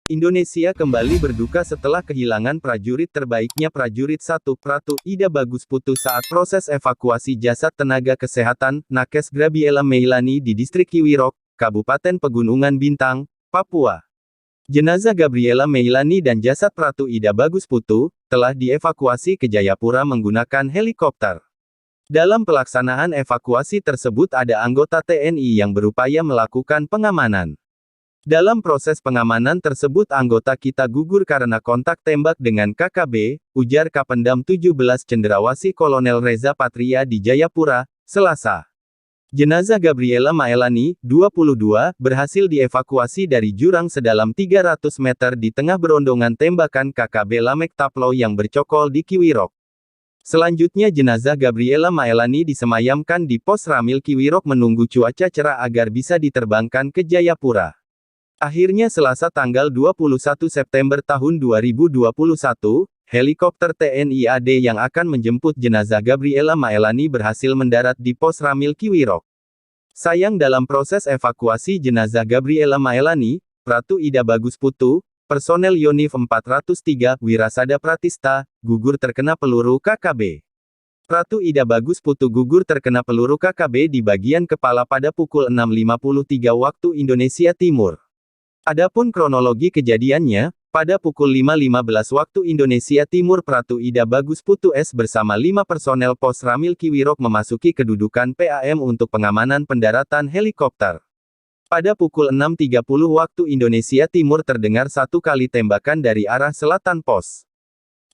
Indonesia kembali berduka setelah kehilangan prajurit terbaiknya prajurit 1 Pratu Ida Bagus Putu saat proses evakuasi jasad tenaga kesehatan, Nakes Gabriela Meilani di distrik Kiwirok, Kabupaten Pegunungan Bintang, Papua. Jenazah Gabriela Meilani dan jasad Pratu Ida Bagus Putu, telah dievakuasi ke Jayapura menggunakan helikopter. Dalam pelaksanaan evakuasi tersebut ada anggota TNI yang berupaya melakukan pengamanan. Dalam proses pengamanan tersebut anggota kita gugur karena kontak tembak dengan KKB, ujar Kapendam 17 Cendrawasih Kolonel Reza Patria di Jayapura, Selasa. Jenazah Gabriela Meilani, 22, berhasil dievakuasi dari jurang sedalam 300 meter di tengah berondongan tembakan KKB Lamek Taplo yang bercokol di Kiwirok. Selanjutnya jenazah Gabriela Meilani disemayamkan di Pos Ramil Kiwirok menunggu cuaca cerah agar bisa diterbangkan ke Jayapura. Akhirnya Selasa tanggal 21 September tahun 2021, helikopter TNI AD yang akan menjemput jenazah Gabriela Meilani berhasil mendarat di Pos Ramil Kiwirok. Sayang dalam proses evakuasi jenazah Gabriela Meilani, Pratu Ida Bagus Putu, personel Yonif 403, Wirasada Pratista, gugur terkena peluru KKB. Pratu Ida Bagus Putu gugur terkena peluru KKB di bagian kepala pada pukul 6.53 waktu Indonesia Timur. Adapun kronologi kejadiannya, pada pukul 5.15 waktu Indonesia Timur Pratu Ida Bagus Putu S bersama 5 personel Pos Ramil Kiwirok memasuki kedudukan PAM untuk pengamanan pendaratan helikopter. Pada pukul 6.30 waktu Indonesia Timur terdengar satu kali tembakan dari arah selatan pos.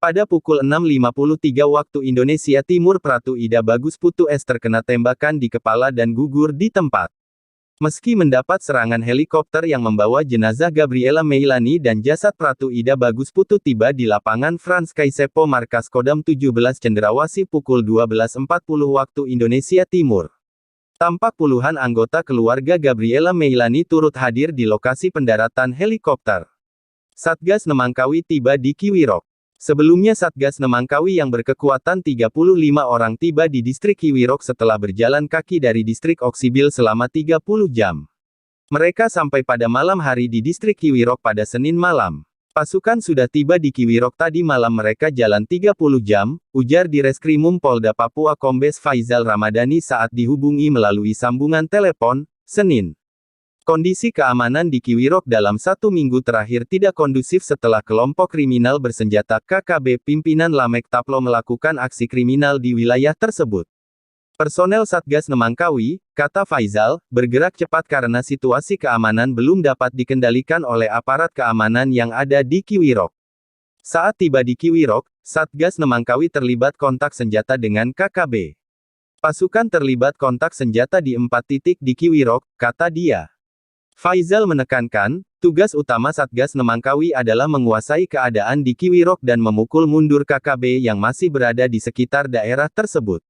Pada pukul 6.53 waktu Indonesia Timur Pratu Ida Bagus Putu S terkena tembakan di kepala dan gugur di tempat. Meski mendapat serangan helikopter yang membawa jenazah Gabriela Meilani dan jasad Pratu Ida Bagus Putu tiba di lapangan Frans Kaisepo Markas Kodam 17 Cendrawasih pukul 12.40 waktu Indonesia Timur. Tampak puluhan anggota keluarga Gabriela Meilani turut hadir di lokasi pendaratan helikopter. Satgas Nemangkawi tiba di Kiwirok. Sebelumnya Satgas Nemangkawi yang berkekuatan 35 orang tiba di distrik Kiwirok setelah berjalan kaki dari distrik Oksibil selama 30 jam. Mereka sampai pada malam hari di distrik Kiwirok pada Senin malam. Pasukan sudah tiba di Kiwirok tadi malam mereka jalan 30 jam, ujar Direskrimum Polda Papua Kombes Faizal Ramadhani saat dihubungi melalui sambungan telepon, Senin. Kondisi keamanan di Kiwirok dalam 1 minggu terakhir tidak kondusif setelah kelompok kriminal bersenjata KKB pimpinan Lamek Taplo melakukan aksi kriminal di wilayah tersebut. Personel Satgas Nemangkawi, kata Faizal, bergerak cepat karena situasi keamanan belum dapat dikendalikan oleh aparat keamanan yang ada di Kiwirok. Saat tiba di Kiwirok, Satgas Nemangkawi terlibat kontak senjata dengan KKB. Pasukan terlibat kontak senjata di 4 titik di Kiwirok, kata dia. Faizal menekankan, tugas utama Satgas Nemangkawi adalah menguasai keadaan di Kiwirok dan memukul mundur KKB yang masih berada di sekitar daerah tersebut.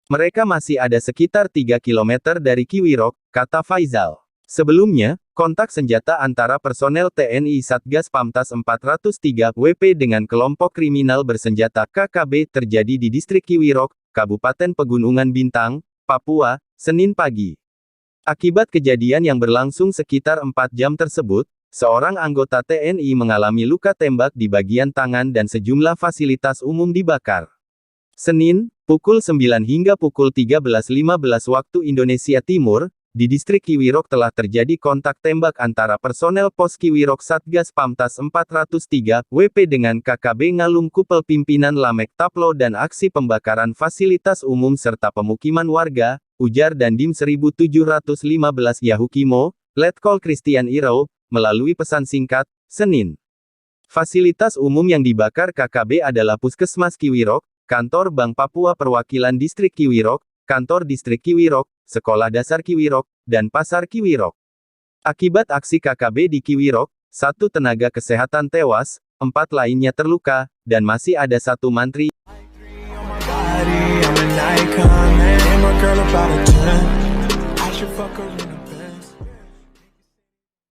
Mereka masih ada sekitar 3 km dari Kiwirok, kata Faizal. Sebelumnya, kontak senjata antara personel TNI Satgas Pamtas 403 WP dengan kelompok kriminal bersenjata KKB terjadi di distrik Kiwirok, Kabupaten Pegunungan Bintang, Papua, Senin pagi. Akibat kejadian yang berlangsung sekitar 4 jam tersebut, seorang anggota TNI mengalami luka tembak di bagian tangan dan sejumlah fasilitas umum dibakar. Senin, pukul 9 hingga pukul 13.15 waktu Indonesia Timur, di distrik Kiwirok telah terjadi kontak tembak antara personel Pos Kiwirok Satgas Pamtas 403 WP dengan KKB Ngalum Kupel pimpinan Lamek Taplo dan aksi pembakaran fasilitas umum serta pemukiman warga, ujar Dandim 1715 Yahukimo, Letkol Christian Iro, melalui pesan singkat, Senin. Fasilitas umum yang dibakar KKB adalah Puskesmas Kiwirok, Kantor Bank Papua Perwakilan Distrik Kiwirok, Kantor Distrik Kiwirok, Sekolah Dasar Kiwirok, dan Pasar Kiwirok. Akibat aksi KKB di Kiwirok, 1 tenaga kesehatan tewas, 4 lainnya terluka, dan masih ada 1 mantri. I'm an icon, man. I'm a girl about a 10. I should fuck her in a